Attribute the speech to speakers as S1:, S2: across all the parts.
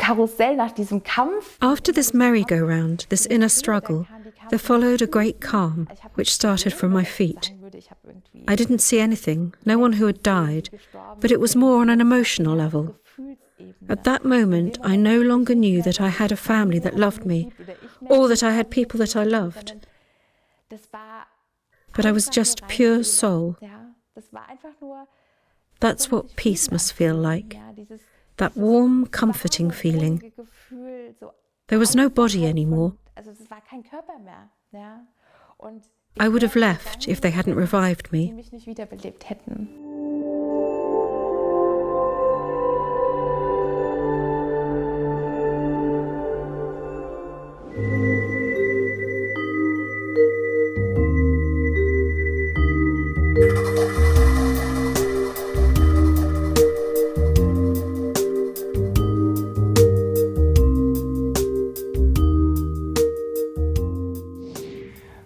S1: Karussell, nach diesem Kampf.
S2: After this merry-go-round, this inner struggle, there followed a great calm, which started from my feet. I didn't see anything, no one who had died, but it was more on an emotional level. At that moment, I no longer knew that I had a family that loved me, or that I had people that I loved. But I was just pure soul. That's what peace must feel like. That warm, comforting feeling. There was no body anymore. I would have left if they hadn't revived me.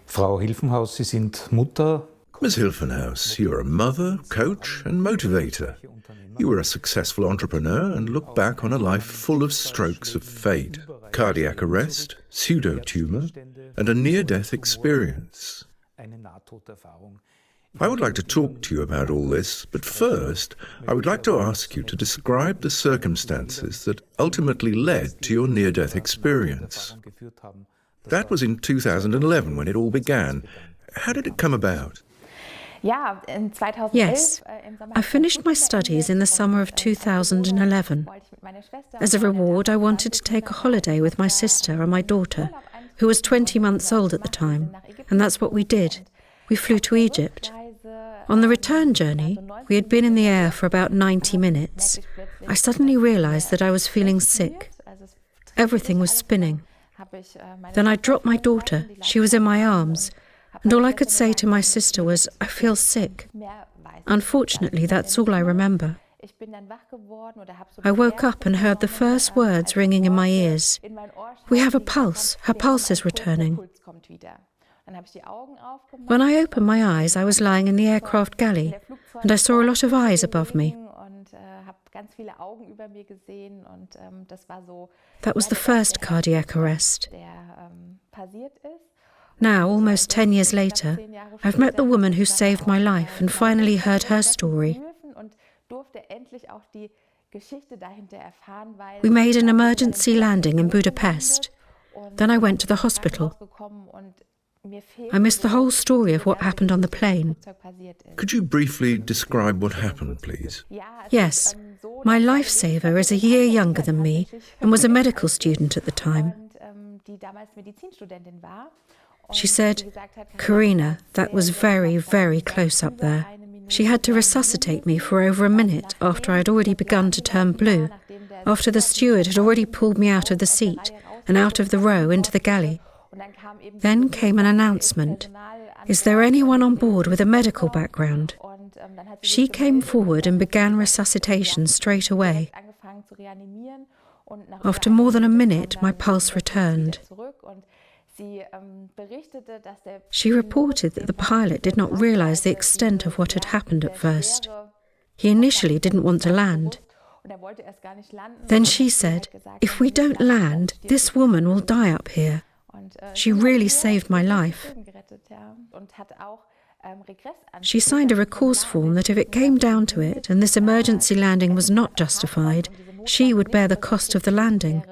S3: Frau Hilfenhaus, Sie sind Mutter.
S4: Ms. Hilfenhaus, you're a mother, coach and motivator. You were a successful entrepreneur and look back on a life full of strokes of fate, cardiac arrest, pseudotumor, and a near-death experience. I would like to talk to you about all this, but first, I would like to ask you to describe the circumstances that ultimately led to your near-death experience. That was in 2011 when it all began. How did it come about?
S2: Yes, I finished my studies in the summer of 2011. As a reward, I wanted to take a holiday with my sister and my daughter, who was 20 months old at the time, and that's what we did. We flew to Egypt. On the return journey, we had been in the air for about 90 minutes. I suddenly realized that I was feeling sick. Everything was spinning. Then I dropped my daughter. She was in my arms. And all I could say to my sister was, "I feel sick." Unfortunately, that's all I remember. I woke up and heard the first words ringing in my ears. "We have a pulse. Her pulse is returning." When I opened my eyes, I was lying in the aircraft galley, and I saw a lot of eyes above me. That was the first cardiac arrest. Now, almost 10 years later, I've met the woman who saved my life and finally heard her story. We made an emergency landing in Budapest. Then I went to the hospital. I missed the whole story of what happened on the plane.
S4: Could you briefly describe what happened, please?
S2: Yes. My lifesaver is a year younger than me and was a medical student at the time. She said, "Karina, that was very, very close up there." She had to resuscitate me for over a minute after I had already begun to turn blue, after the steward had already pulled me out of the seat and out of the row into the galley. Then came an announcement. "Is there anyone on board with a medical background?" She came forward and began resuscitation straight away. After more than a minute, my pulse returned. She reported that the pilot did not realize the extent of what had happened at first. He initially didn't want to land. Then she said, "If we don't land, this woman will die up here." She really saved my life. She signed a recourse form that if it came down to it and this emergency landing was not justified, she would bear the cost of the landing.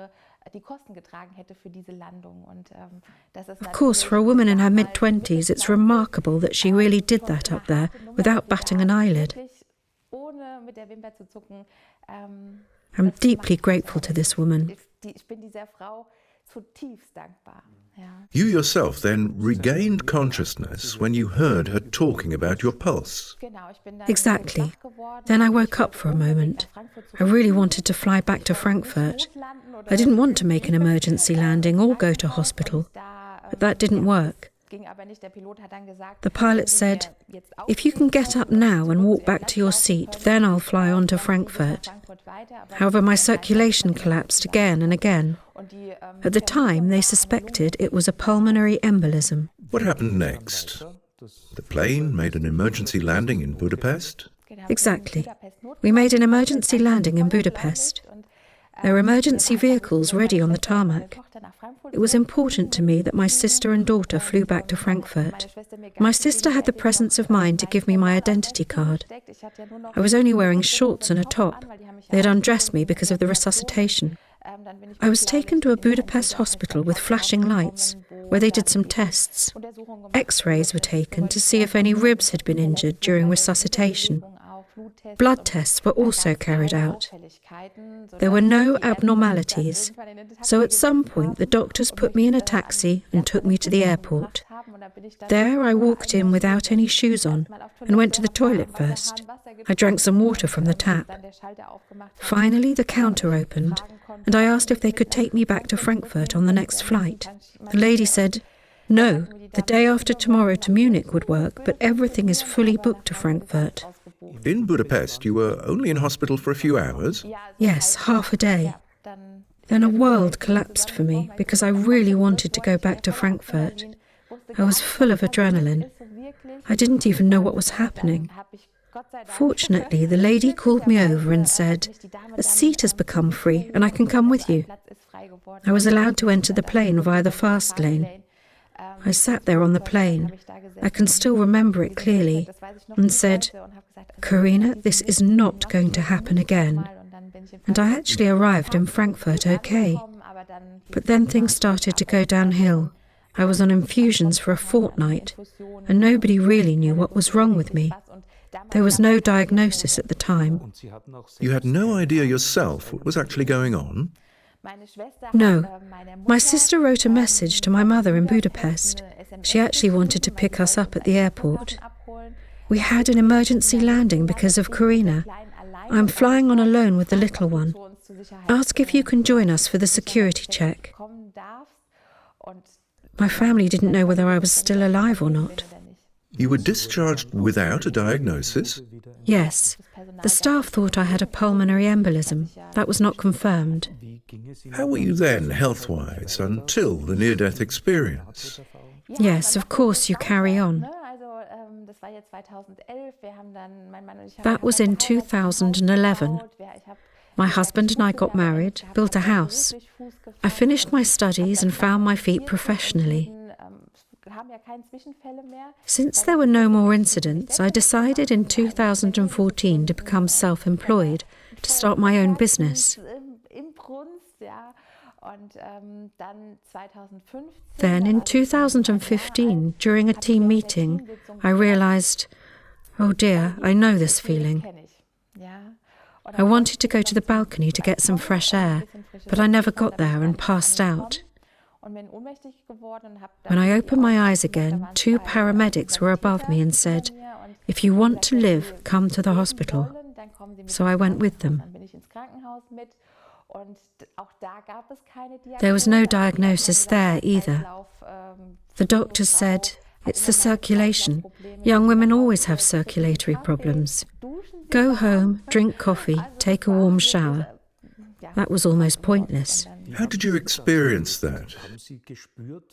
S2: Of course, for a woman in her mid-20s, it's remarkable that she really did that up there without batting an eyelid. I'm deeply grateful to this woman.
S4: You yourself then regained consciousness when you heard her talking about your pulse.
S2: Exactly. Then I woke up for a moment. I really wanted to fly back to Frankfurt. I didn't want to make an emergency landing or go to hospital, but that didn't work. The pilot said, "If you can get up now and walk back to your seat, then I'll fly on to Frankfurt." However, my circulation collapsed again and again. At the time, they suspected it was a pulmonary embolism.
S4: What happened next? The plane made an emergency landing in Budapest?
S2: Exactly. We made an emergency landing in Budapest. There were emergency vehicles ready on the tarmac. It was important to me that my sister and daughter flew back to Frankfurt. My sister had the presence of mind to give me my identity card. I was only wearing shorts and a top. They had undressed me because of the resuscitation. I was taken to a Budapest hospital with flashing lights, where they did some tests. X-rays were taken to see if any ribs had been injured during resuscitation. Blood tests were also carried out. There were no abnormalities, so at some point the doctors put me in a taxi and took me to the airport. There I walked in without any shoes on and went to the toilet first. I drank some water from the tap. Finally the counter opened and I asked if they could take me back to Frankfurt on the next flight. The lady said, "No, the day after tomorrow to Munich would work, but everything is fully booked to Frankfurt."
S4: In Budapest, you were only in hospital for a few hours?
S2: Yes, half a day. Then a world collapsed for me because I really wanted to go back to Frankfurt. I was full of adrenaline. I didn't even know what was happening. Fortunately, the lady called me over and said, "A seat has become free and I can come with you." I was allowed to enter the plane via the fast lane. I sat there on the plane. I can still remember it clearly and said, "Karina, this is not going to happen again." And I actually arrived in Frankfurt okay. But then things started to go downhill. I was on infusions for a fortnight, and nobody really knew what was wrong with me. There was no diagnosis at the time.
S4: You had no idea yourself what was actually going on?
S2: No. My sister wrote a message to my mother in Budapest. She actually wanted to pick us up at the airport. We had an emergency landing because of Karina. I'm flying on alone with the little one. Ask if you can join us for the security check. My family didn't know whether I was still alive or not.
S4: You were discharged without a diagnosis?
S2: Yes. The staff thought I had a pulmonary embolism. That was not confirmed.
S4: How were you then, health-wise, until the near-death experience?
S2: Yes, of course you carry on. That was in 2011. My husband and I got married, built a house. I finished my studies and found my feet professionally. Since there were no more incidents, I decided in 2014 to become self-employed, to start my own business. Then in 2015, during a team meeting, I realised, oh dear, I know this feeling. I wanted to go to the balcony to get some fresh air, but I never got there and passed out. When I opened my eyes again, 2 paramedics were above me and said, "If you want to live, come to the hospital." So I went with them. There was no diagnosis there either. The doctors said, "It's the circulation. Young women always have circulatory problems. Go home, drink coffee, take a warm shower." That was almost pointless.
S4: How did you experience that?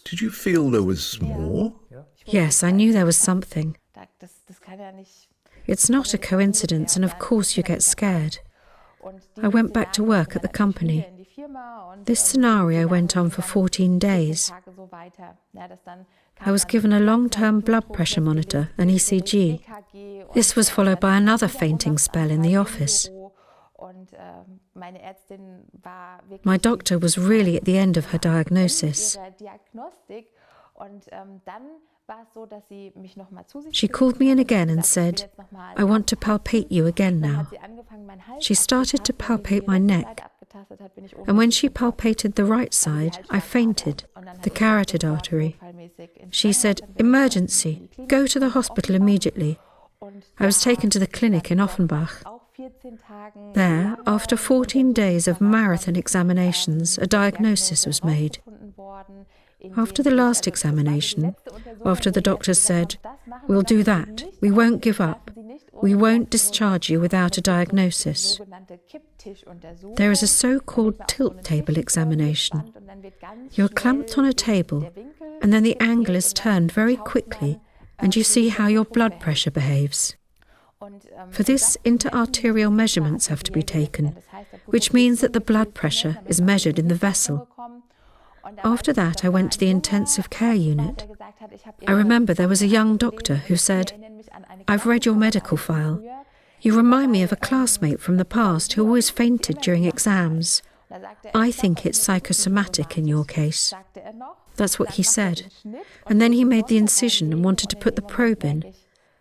S4: Did you feel there was more?
S2: Yes, I knew there was something. It's not a coincidence, and of course you get scared. I went back to work at the company. This scenario went on for 14 days. I was given a long-term blood pressure monitor, an ECG. This was followed by another fainting spell in the office. My doctor was really at the end of her diagnosis. She called me in again and said, "I want to palpate you again now." She started to palpate my neck, and when she palpated the right side, I fainted, the carotid artery. She said, "Emergency, go to the hospital immediately." I was taken to the clinic in Offenbach. There, after 14 days of marathon examinations, a diagnosis was made. After the last examination, after the doctors said, "We'll do that, we won't give up, we won't discharge you without a diagnosis," there is a so-called tilt table examination. You're clamped on a table, and then the angle is turned very quickly, and you see how your blood pressure behaves. For this, interarterial measurements have to be taken, which means that the blood pressure is measured in the vessel. After that, I went to the intensive care unit. I remember there was a young doctor who said, "I've read your medical file. You remind me of a classmate from the past who always fainted during exams. I think it's psychosomatic in your case." That's what he said. And then he made the incision and wanted to put the probe in.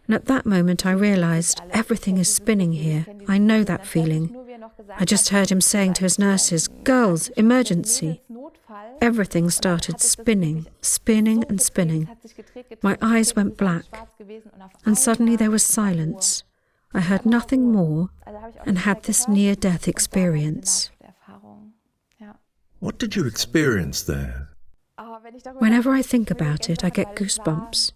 S2: And at that moment I realised everything is spinning here. I know that feeling. I just heard him saying to his nurses, "Girls, emergency." Everything started spinning, spinning and spinning. My eyes went black. And suddenly there was silence. I heard nothing more and had this near-death experience.
S4: What did you experience there?
S2: Whenever I think about it, I get goosebumps.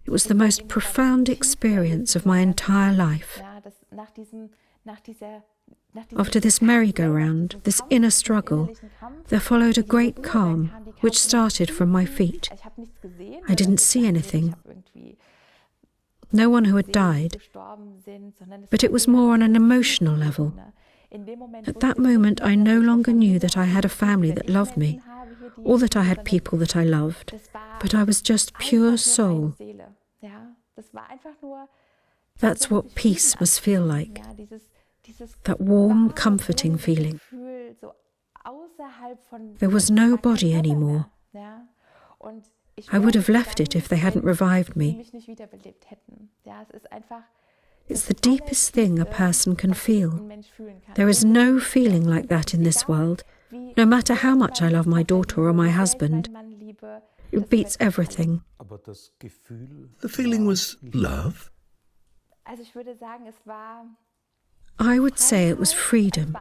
S2: It was the most profound experience of my entire life. After this merry-go-round, this inner struggle, there followed a great calm, which started from my feet. I didn't see anything. No one who had died. But it was more on an emotional level. At that moment, I no longer knew that I had a family that loved me, or that I had people that I loved, but I was just pure soul. That's what peace must feel like. That warm, comforting feeling. There was no body anymore. I would have left it if they hadn't revived me. It's the deepest thing a person can feel. There is no feeling like that in this world, no matter how much I love my daughter or my husband. It beats everything.
S4: The feeling was love?
S2: I would say it was freedom.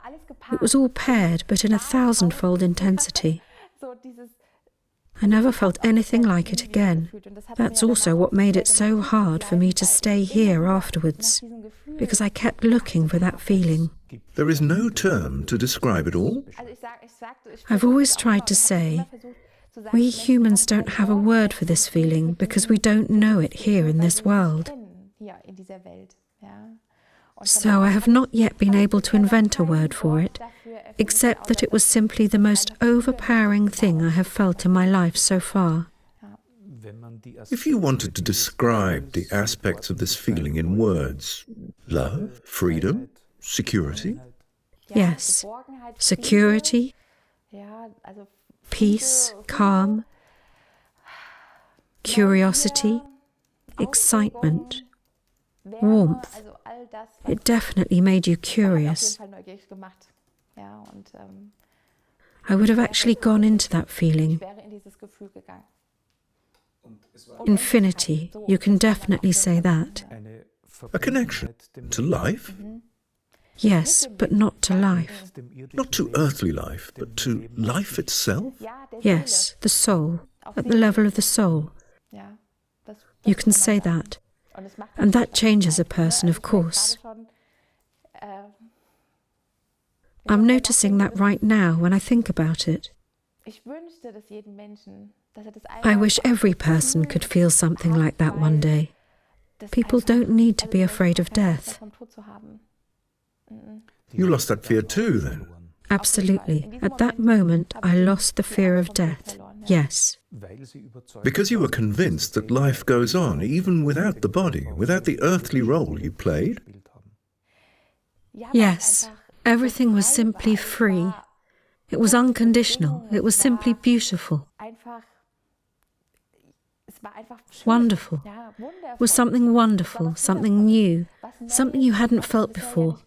S2: It was all paired, but in a thousandfold intensity. I never felt anything like it again. That's also what made it so hard for me to stay here afterwards, because I kept looking for that feeling.
S4: There is no term to describe it all?
S2: I've always tried to say, we humans don't have a word for this feeling because we don't know it here in this world. So I have not yet been able to invent a word for it, except that it was simply the most overpowering thing I have felt in my life so far.
S4: If you wanted to describe the aspects of this feeling in words, love, freedom, security?
S2: Yes, security, peace, calm, curiosity, excitement, warmth. It definitely made you curious. I would have actually gone into that feeling. Infinity, you can definitely say that.
S4: A connection to life?
S2: Yes, but not to life.
S4: Not to earthly life, but to life itself?
S2: Yes, the soul, at the level of the soul. You can say that. And that changes a person, of course. I'm noticing that right now when I think about it. I wish every person could feel something like that one day. People don't need to be afraid of death.
S4: You lost that fear too, then?
S2: Absolutely. At that moment, I lost the fear of death. Yes.
S4: Because you were convinced that life goes on, even without the body, without the earthly role you played?
S2: Yes. Everything was simply free. It was unconditional. It was simply beautiful. Wonderful. It was something wonderful, something new, something you hadn't felt before.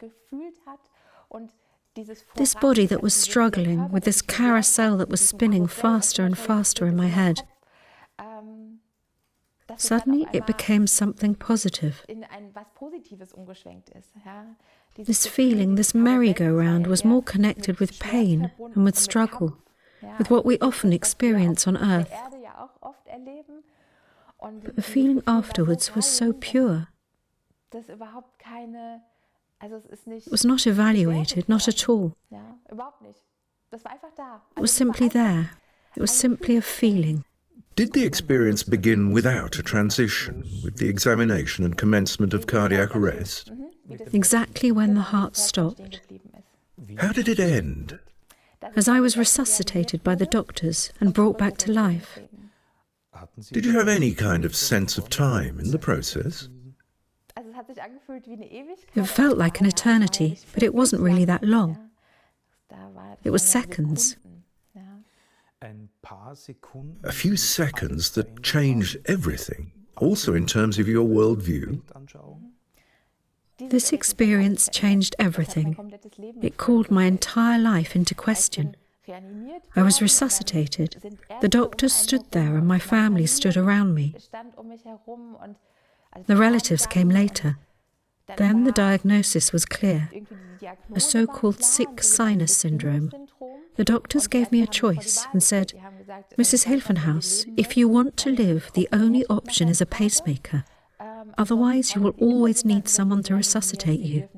S2: This body that was struggling with this carousel that was spinning faster and faster in my head. Suddenly it became something positive. This feeling, this merry-go-round was more connected with pain and with struggle, with what we often experience on Earth. But the feeling afterwards was so pure. It was not evaluated, not at all. It was simply there. It was simply a feeling.
S4: Did the experience begin without a transition, with the examination and commencement of cardiac arrest?
S2: Exactly when the heart stopped.
S4: How did it end?
S2: As I was resuscitated by the doctors and brought back to life.
S4: Did you have any kind of sense of time in the process?
S2: It felt like an eternity, but it wasn't really that long. It was seconds.
S4: A few seconds that changed everything, also in terms of your worldview?
S2: This experience changed everything. It called my entire life into question. I was resuscitated. The doctors stood there and my family stood around me. The relatives came later. Then the diagnosis was clear, a so-called sick sinus syndrome. The doctors gave me a choice and said, "Mrs. Hilfenhaus, if you want to live, the only option is a pacemaker. Otherwise, you will always need someone to resuscitate you.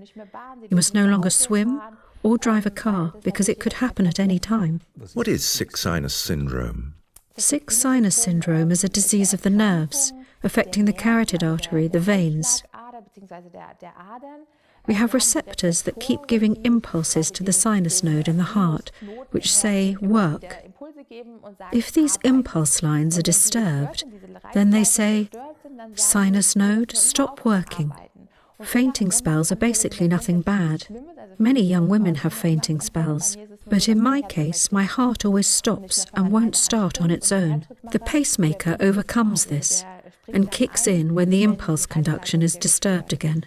S2: You must no longer swim or drive a car because it could happen at any time."
S4: What is sick sinus syndrome?
S2: Sick sinus syndrome is a disease of the nerves, affecting the carotid artery, the veins. We have receptors that keep giving impulses to the sinus node in the heart, which say, "work." If these impulse lines are disturbed, then they say, "Sinus node, stop working." Fainting spells are basically nothing bad. Many young women have fainting spells. But in my case, my heart always stops and won't start on its own. The pacemaker overcomes this and kicks in when the impulse conduction is disturbed again.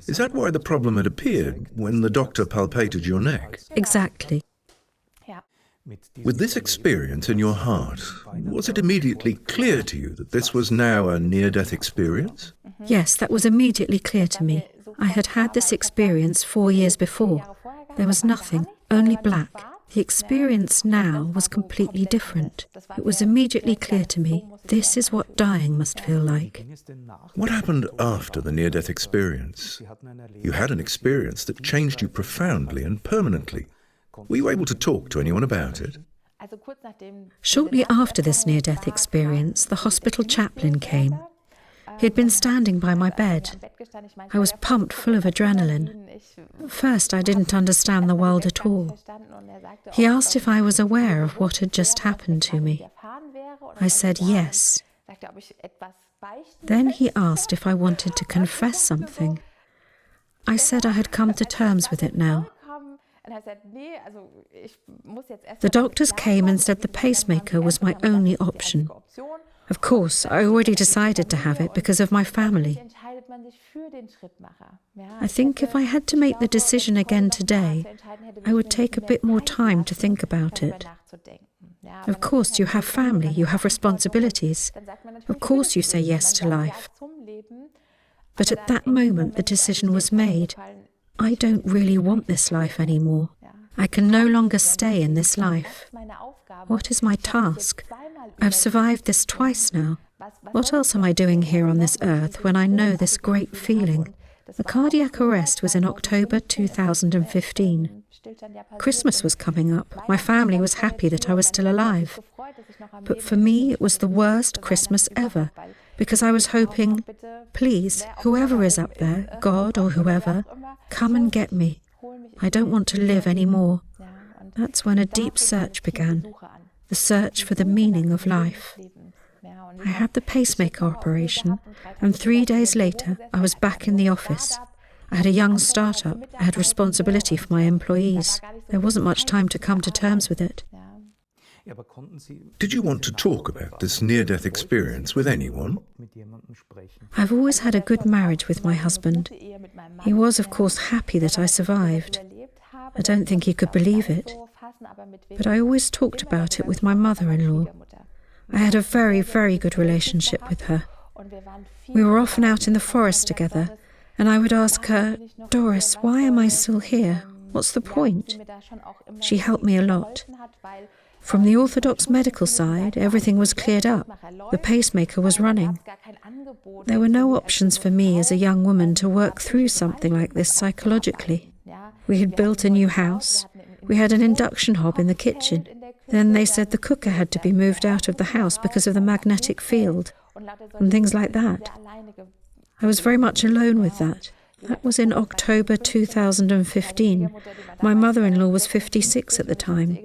S4: Is that why the problem had appeared when the doctor palpated your neck?
S2: Exactly.
S4: With this experience in your heart, was it immediately clear to you that this was now a near-death experience?
S2: Yes, that was immediately clear to me. I had had this experience 4 years before. There was nothing, only black. The experience now was completely different. It was immediately clear to me, this is what dying must feel like.
S4: What happened after the near-death experience? You had an experience that changed you profoundly and permanently. Were you able to talk to anyone about it?
S2: Shortly after this near-death experience, the hospital chaplain came. He had been standing by my bed. I was pumped full of adrenaline. At first, I didn't understand the world at all. He asked if I was aware of what had just happened to me. I said yes. Then he asked if I wanted to confess something. I said I had come to terms with it now. The doctors came and said the pacemaker was my only option. Of course, I already decided to have it because of my family. I think if I had to make the decision again today, I would take a bit more time to think about it. Of course, you have family, you have responsibilities. Of course, you say yes to life. But at that moment, the decision was made. I don't really want this life anymore. I can no longer stay in this life. What is my task? I've survived this twice now. What else am I doing here on this earth when I know this great feeling? The cardiac arrest was in October 2015. Christmas was coming up. My family was happy that I was still alive. But for me, it was the worst Christmas ever, because I was hoping, please, whoever is up there, God or whoever, come and get me. I don't want to live anymore. That's when a deep search began, the search for the meaning of life. I had the pacemaker operation, and 3 days later, I was back in the office. I had a young startup. I had responsibility for my employees. There wasn't much time to come to terms with it.
S4: Did you want to talk about this near-death experience with anyone?
S2: I've always had a good marriage with my husband. He was, of course, happy that I survived. I don't think he could believe it. But I always talked about it with my mother-in-law. I had a very, very good relationship with her. We were often out in the forest together, and I would ask her, "Doris, why am I still here? What's the point?" She helped me a lot. From the orthodox medical side, everything was cleared up. The pacemaker was running. There were no options for me as a young woman to work through something like this psychologically. We had built a new house. We had an induction hob in the kitchen. Then they said the cooker had to be moved out of the house because of the magnetic field and things like that. I was very much alone with that. That was in October 2015. My mother-in-law was 56 at the time.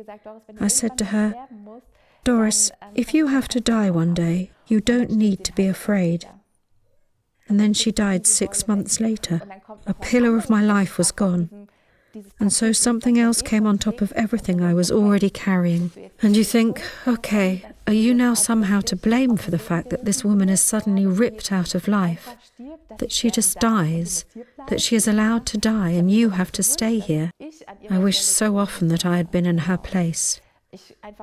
S2: I said to her, "Doris, if you have to die one day, you don't need to be afraid." And then she died 6 months later. A pillar of my life was gone. And so something else came on top of everything I was already carrying. And you think, okay, are you now somehow to blame for the fact that this woman is suddenly ripped out of life? That she just dies? That she is allowed to die and you have to stay here? I wish so often that I had been in her place.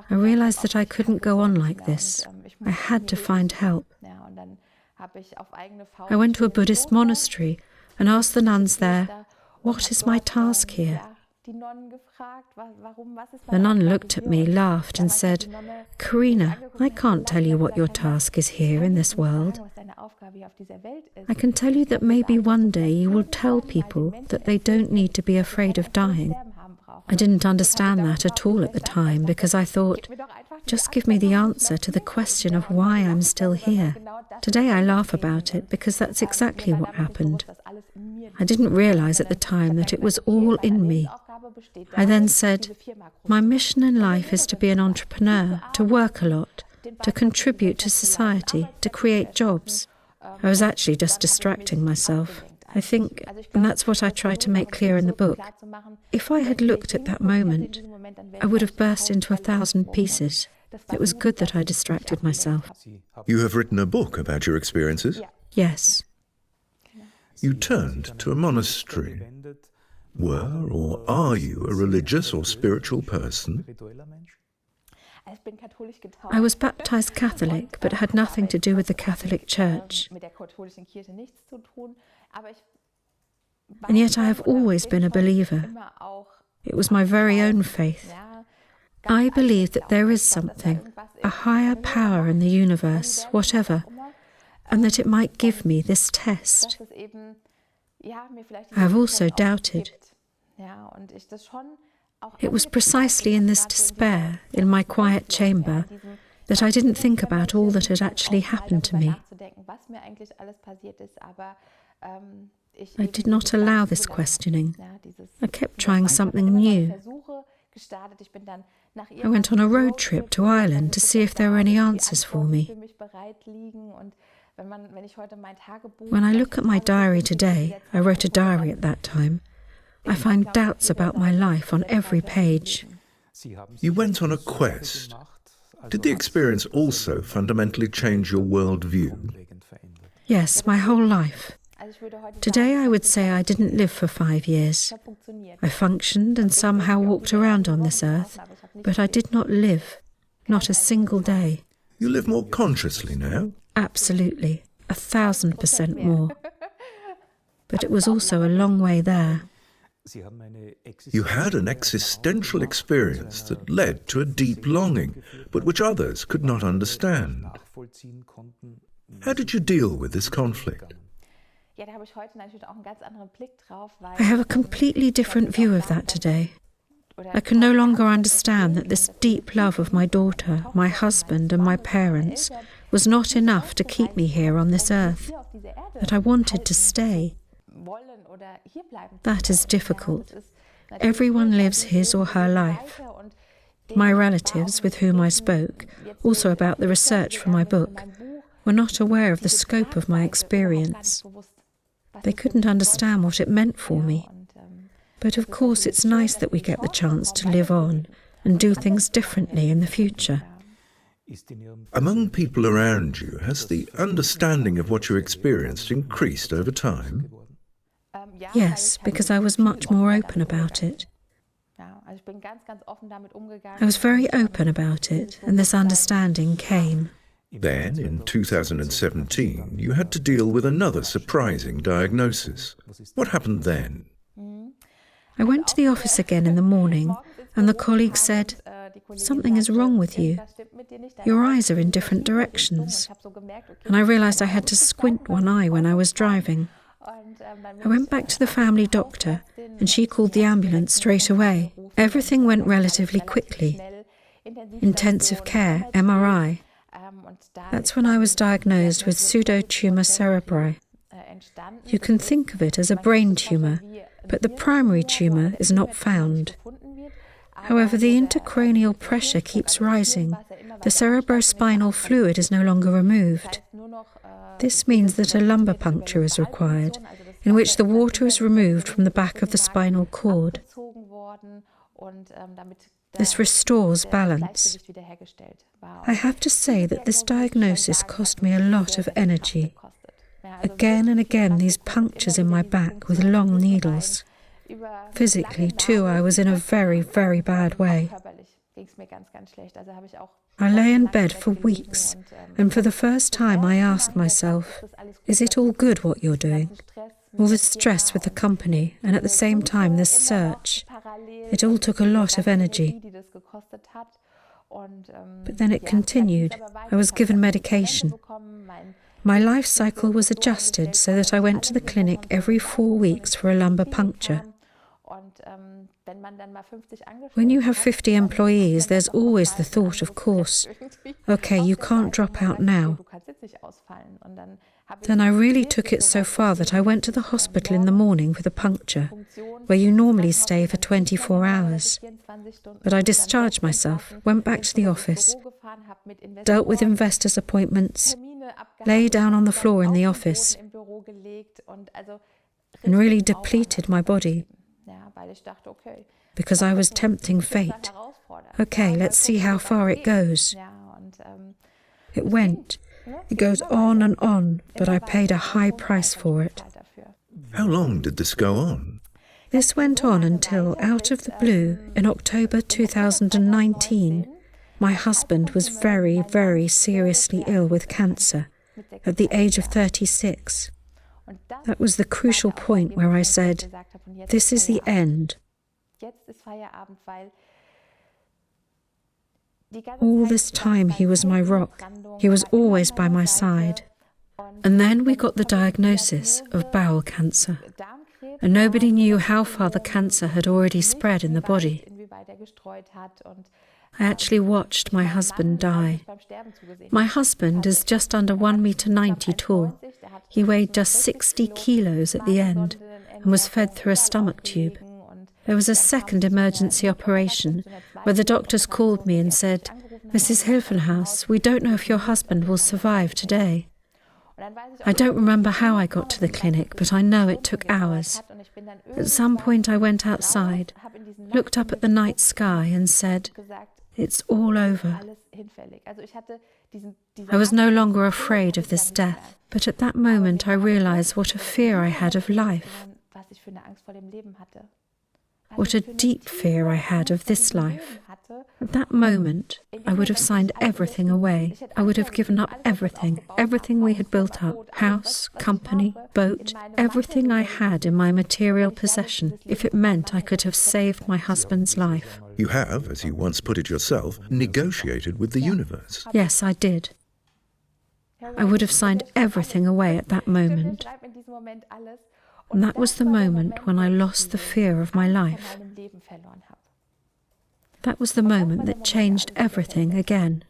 S2: I realized that I couldn't go on like this. I had to find help. I went to a Buddhist monastery and asked the nuns there, "What is my task here?" The nun looked at me, laughed and said, "Karina, I can't tell you what your task is here in this world. I can tell you that maybe one day you will tell people that they don't need to be afraid of dying." I didn't understand that at all at the time because I thought, just give me the answer to the question of why I'm still here. Today I laugh about it because that's exactly what happened. I didn't realize at the time that it was all in me. I then said, my mission in life is to be an entrepreneur, to work a lot, to contribute to society, to create jobs. I was actually just distracting myself. I think, and that's what I try to make clear in the book, if I had looked at that moment, I would have burst into 1,000 pieces. It was good that I distracted myself.
S4: You have written a book about your experiences?
S2: Yes.
S4: You turned to a monastery. Were or are you a religious or spiritual person?
S2: I was baptized Catholic, but had nothing to do with the Catholic Church. And yet I have always been a believer. It was my very own faith. I believe that there is something, a higher power in the universe, whatever, and that it might give me this test. I have also doubted. It was precisely in this despair, in my quiet chamber, that I didn't think about all that had actually happened to me. I did not allow this questioning. I kept trying something new. I went on a road trip to Ireland to see if there were any answers for me. When I look at my diary today, I wrote a diary at that time, I find doubts about my life on every page.
S4: You went on a quest. Did the experience also fundamentally change your worldview?
S2: Yes, my whole life. Today I would say I didn't live for 5 years. I functioned and somehow walked around on this earth, but I did not live, not a single day.
S4: You live more consciously now?
S2: Absolutely, 1,000% more. But it was also a long way there.
S4: You had an existential experience that led to a deep longing, but which others could not understand. How did you deal with this conflict?
S2: I have a completely different view of that today. I can no longer understand that this deep love of my daughter, my husband and my parents was not enough to keep me here on this earth, that I wanted to stay. That is difficult. Everyone lives his or her life. My relatives, with whom I spoke, also about the research for my book, were not aware of the scope of my experience. They couldn't understand what it meant for me. But of course it's nice that we get the chance to live on and do things differently in the future.
S4: Among people around you, has the understanding of what you experienced increased over time?
S2: Yes, because I was much more open about it. I was very open about it, and this understanding came.
S4: Then, in 2017, you had to deal with another surprising diagnosis. What happened then?
S2: I went to the office again in the morning, and the colleague said, "Something is wrong with you. Your eyes are in different directions." And I realized I had to squint one eye when I was driving. I went back to the family doctor, and she called the ambulance straight away. Everything went relatively quickly. intensive care, MRI. That's when I was diagnosed with pseudotumor cerebri. You can think of it as a brain tumour, but the primary tumour is not found. However, the intracranial pressure keeps rising. The cerebrospinal fluid is no longer removed. This means that a lumbar puncture is required, in which the water is removed from the back of the spinal cord. This restores balance. I have to say that this diagnosis cost me a lot of energy. Again and again, these punctures in my back with long needles. Physically, too, I was in a very, very bad way. I lay in bed for weeks, and for the first time I asked myself, is it all good what you're doing? All this stress with the company, and at the same time this search. It all took a lot of energy. But then it continued. I was given medication. My life cycle was adjusted so that I went to the clinic every 4 weeks for a lumbar puncture. When you have 50 employees, there's always the thought, of course, okay, you can't drop out now. Then I really took it so far that I went to the hospital in the morning with a puncture, where you normally stay for 24 hours. But I discharged myself, went back to the office, dealt with investors' appointments, lay down on the floor in the office, and really depleted my body. Because I was tempting fate. Okay, let's see how far it goes. It went. It goes on and on, but I paid a high price for it.
S4: How long did this go on?
S2: This went on until, out of the blue, in October 2019, my husband was very, very seriously ill with cancer at the age of 36. That was the crucial point where I said, this is the end. All this time he was my rock. He was always by my side. And then we got the diagnosis of bowel cancer. And nobody knew how far the cancer had already spread in the body. I actually watched my husband die. My husband is just under 1.90 meters tall. He weighed just 60 kilos at the end and was fed through a stomach tube. There was a second emergency operation where the doctors called me and said, Mrs. Hilfenhaus, we don't know if your husband will survive today. I don't remember how I got to the clinic, but I know it took hours. At some point I went outside, looked up at the night sky and said, it's all over. I was no longer afraid of this death, but at that moment I realized what a fear I had of life. What a deep fear I had of this life. At that moment, I would have signed everything away. I would have given up everything we had built up, house, company, boat, everything I had in my material possession, if it meant I could have saved my husband's life.
S4: You have, as you once put it yourself, negotiated with the universe.
S2: Yes, I did. I would have signed everything away at that moment. And that was the moment when I lost the fear of my life. That was the moment that changed everything again.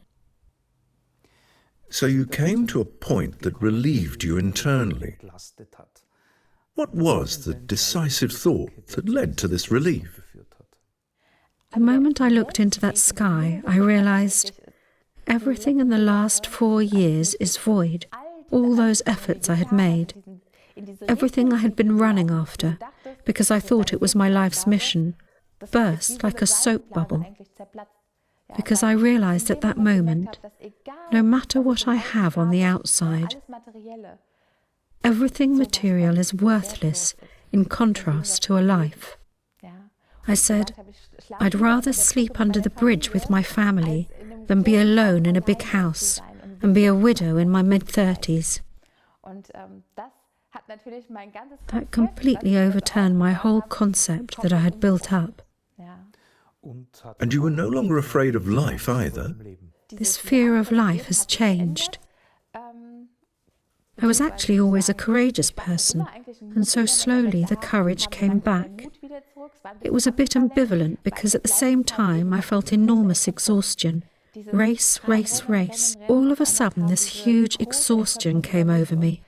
S4: So you came to a point that relieved you internally. What was the decisive thought that led to this relief?
S2: The moment I looked into that sky, I realized everything in the last 4 years is void. All those efforts I had made. Everything I had been running after, because I thought it was my life's mission, burst like a soap bubble. Because I realized at that moment, no matter what I have on the outside, everything material is worthless in contrast to a life. I said, I'd rather sleep under the bridge with my family than be alone in a big house and be a widow in my mid-30s. That completely overturned my whole concept that I had built up.
S4: And you were no longer afraid of life either?
S2: This fear of life has changed. I was actually always a courageous person, and so slowly the courage came back. It was a bit ambivalent because at the same time I felt enormous exhaustion. Race, race, race. All of a sudden this huge exhaustion came over me.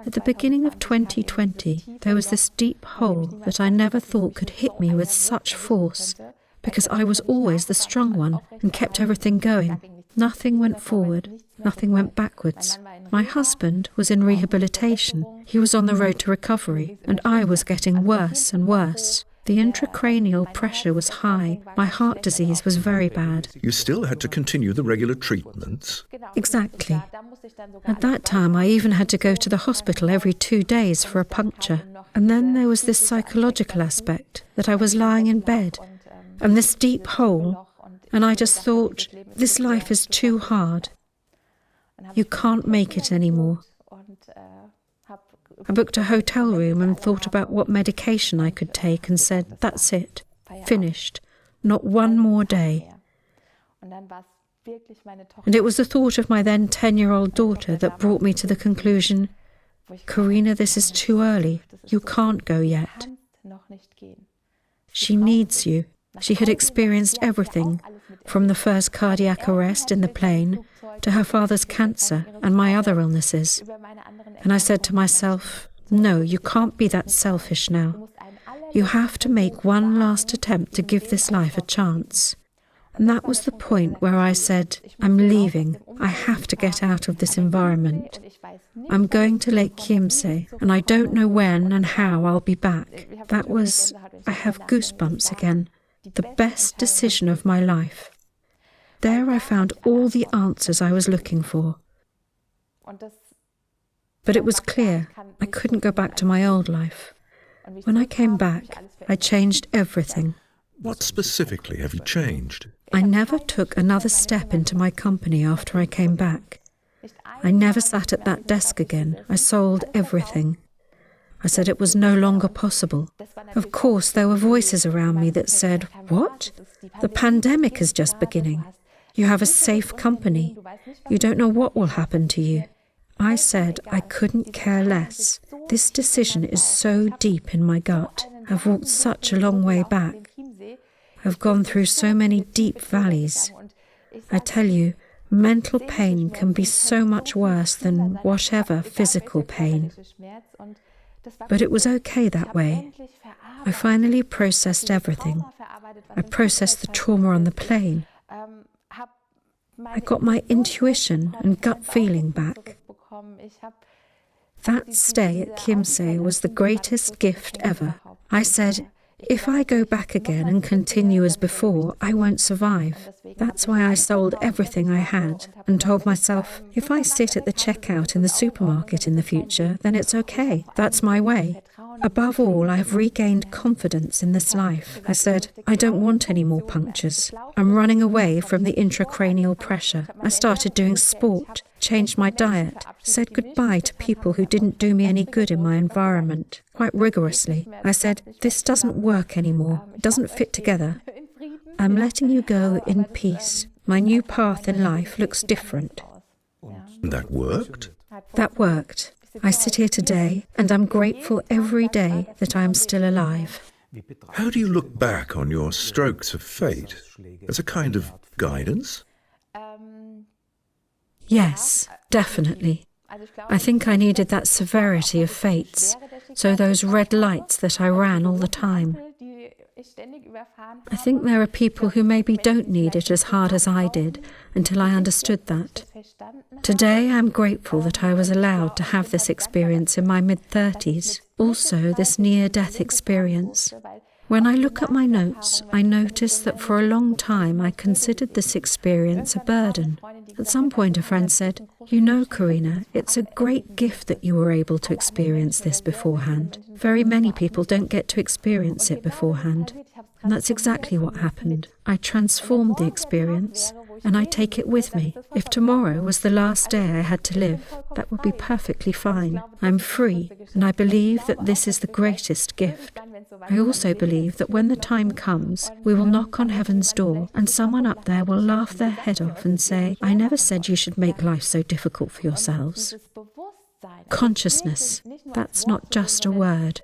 S2: At the beginning of 2020, there was this deep hole that I never thought could hit me with such force, because I was always the strong one and kept everything going. Nothing went forward, nothing went backwards. My husband was in rehabilitation. He was on the road to recovery, and I was getting worse and worse. The intracranial pressure was high. My heart disease was very bad.
S4: You still had to continue the regular treatments?
S2: Exactly. At that time, I even had to go to the hospital every 2 days for a puncture. And then there was this psychological aspect, that I was lying in bed, and this deep hole, and I just thought, this life is too hard. You can't make it anymore. I booked a hotel room and thought about what medication I could take and said, that's it, finished, not one more day. And it was the thought of my then 10-year-old daughter that brought me to the conclusion, Karina, this is too early, you can't go yet. She needs you. She had experienced everything, from the first cardiac arrest in the plane to her father's cancer and my other illnesses. And I said to myself, no, you can't be that selfish now. You have to make one last attempt to give this life a chance. And that was the point where I said, I'm leaving. I have to get out of this environment. I'm going to Lake Chiemsee, and I don't know when and how I'll be back. That was, I have goosebumps again, the best decision of my life. There I found all the answers I was looking for. But it was clear I couldn't go back to my old life. When I came back, I changed everything.
S4: What specifically have you changed?
S2: I never took another step into my company after I came back. I never sat at that desk again. I sold everything. I said it was no longer possible. Of course, there were voices around me that said, what? The pandemic is just beginning. You have a safe company. You don't know what will happen to you. I said I couldn't care less. This decision is so deep in my gut. I've walked such a long way back. I've gone through so many deep valleys. I tell you, mental pain can be so much worse than whatever physical pain. But it was okay that way. I finally processed everything. I processed the trauma on the plane. I got my intuition and gut feeling back. That stay at Chiemsee was the greatest gift ever. I said, if I go back again and continue as before, I won't survive. That's why I sold everything I had and told myself, if I sit at the checkout in the supermarket in the future, then it's okay. That's my way. Above all, I have regained confidence in this life. I said, I don't want any more punctures. I'm running away from the intracranial pressure. I started doing sport, changed my diet, said goodbye to people who didn't do me any good in my environment, quite rigorously. I said, this doesn't work anymore. It doesn't fit together. I'm letting you go in peace. My new path in life looks different.
S4: That worked?
S2: That worked. I sit here today, and I'm grateful every day that I am still alive.
S4: How do you look back on your strokes of fate? As a kind of guidance?
S2: Yes, definitely. I think I needed that severity of fates, so those red lights that I ran all the time. I think there are people who maybe don't need it as hard as I did until I understood that. Today I'm grateful that I was allowed to have this experience in my mid-30s, also this near-death experience. When I look at my notes, I notice that for a long time I considered this experience a burden. At some point a friend said, you know, Karina, it's a great gift that you were able to experience this beforehand. Very many people don't get to experience it beforehand. And that's exactly what happened. I transformed the experience, and I take it with me. If tomorrow was the last day I had to live, that would be perfectly fine. I'm free, and I believe that this is the greatest gift. I also believe that when the time comes, we will knock on heaven's door, and someone up there will laugh their head off and say, I never said you should make life so difficult for yourselves. Consciousness, that's not just a word.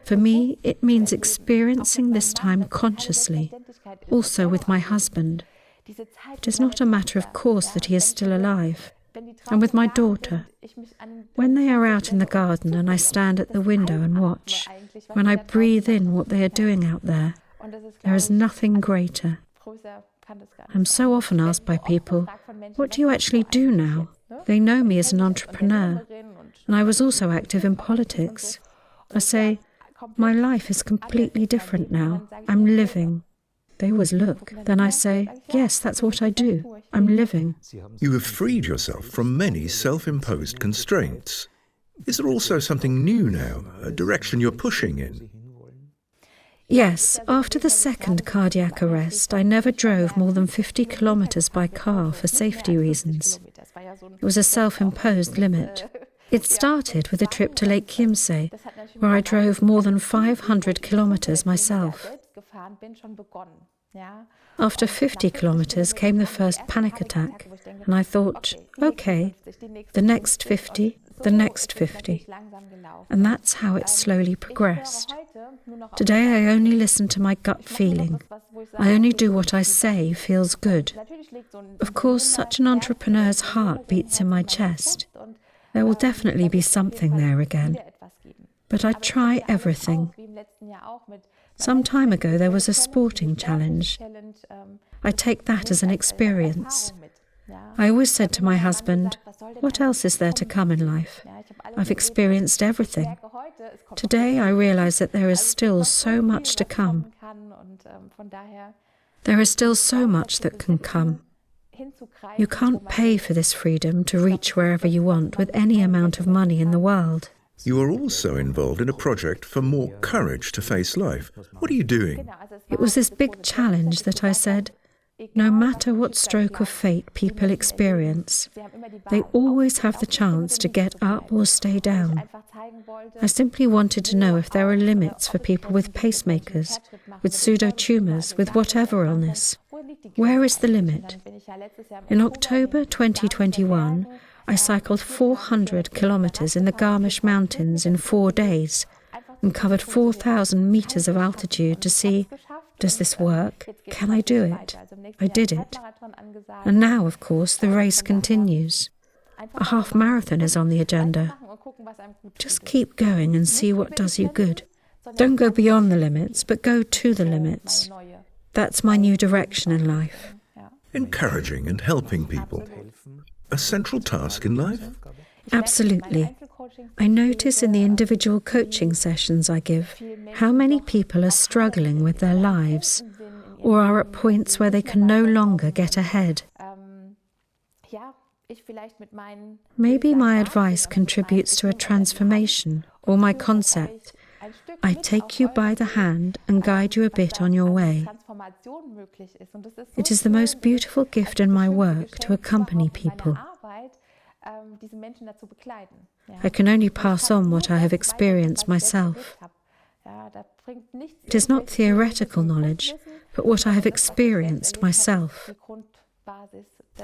S2: For me, it means experiencing this time consciously, also with my husband. It is not a matter of course that he is still alive. And with my daughter, when they are out in the garden and I stand at the window and watch, when I breathe in what they are doing out there, there is nothing greater. I'm so often asked by people, what do you actually do now? They know me as an entrepreneur, and I was also active in politics. I say, my life is completely different now. I'm living. They always look. Then I say, yes, that's what I do. I'm living.
S4: You have freed yourself from many self-imposed constraints. Is there also something new now, a direction you're pushing in?
S2: Yes, after the second cardiac arrest, I never drove more than 50 kilometres by car for safety reasons. It was a self-imposed limit. It started with a trip to Lake Chiemsee, where I drove more than 500 kilometres myself. After 50 kilometres came the first panic attack, and I thought, OK, the next 50, the next 50. And that's how it slowly progressed. Today I only listen to my gut feeling. I only do what I say feels good. Of course, such an entrepreneur's heart beats in my chest. There will definitely be something there again. But I try everything. Some time ago there was a sporting challenge. I take that as an experience. I always said to my husband, what else is there to come in life? I've experienced everything. Today I realise that there is still so much to come. There is still so much that can come. You can't pay for this freedom to reach wherever you want with any amount of money in the world.
S4: You are also involved in a project for more courage to face life. What are you doing?
S2: It was this big challenge that I said, no matter what stroke of fate people experience, they always have the chance to get up or stay down. I simply wanted to know if there are limits for people with pacemakers, with pseudotumours, with whatever illness. Where is the limit? In October 2021, I cycled 400 kilometres in the Garmisch Mountains in 4 days and covered 4,000 metres of altitude to see, does this work? Can I do it? I did it. And now, of course, the race continues. A half marathon is on the agenda. Just keep going and see what does you good. Don't go beyond the limits, but go to the limits. That's my new direction in life.
S4: Encouraging and helping people. A central task in life?
S2: Absolutely. I notice in the individual coaching sessions I give how many people are struggling with their lives or are at points where they can no longer get ahead. Maybe my advice contributes to a transformation, or my concept. I take you by the hand and guide you a bit on your way. It is the most beautiful gift in my work to accompany people. I can only pass on what I have experienced myself. It is not theoretical knowledge, but what I have experienced myself.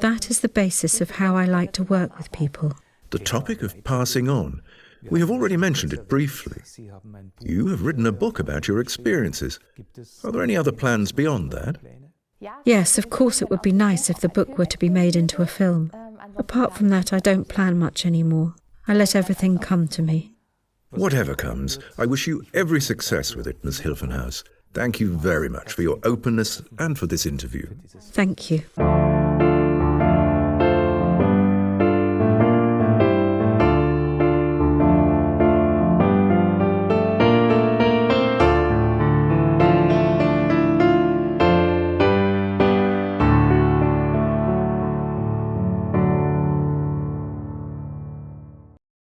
S2: That is the basis of how I like to work with people.
S4: The topic of passing on. We have already mentioned it briefly. You have written a book about your experiences. Are there any other plans beyond that?
S2: Yes, of course it would be nice if the book were to be made into a film. Apart from that, I don't plan much anymore. I let everything come to me.
S4: Whatever comes, I wish you every success with it, Ms. Hilfenhaus. Thank you very much for your openness and for this interview.
S2: Thank you.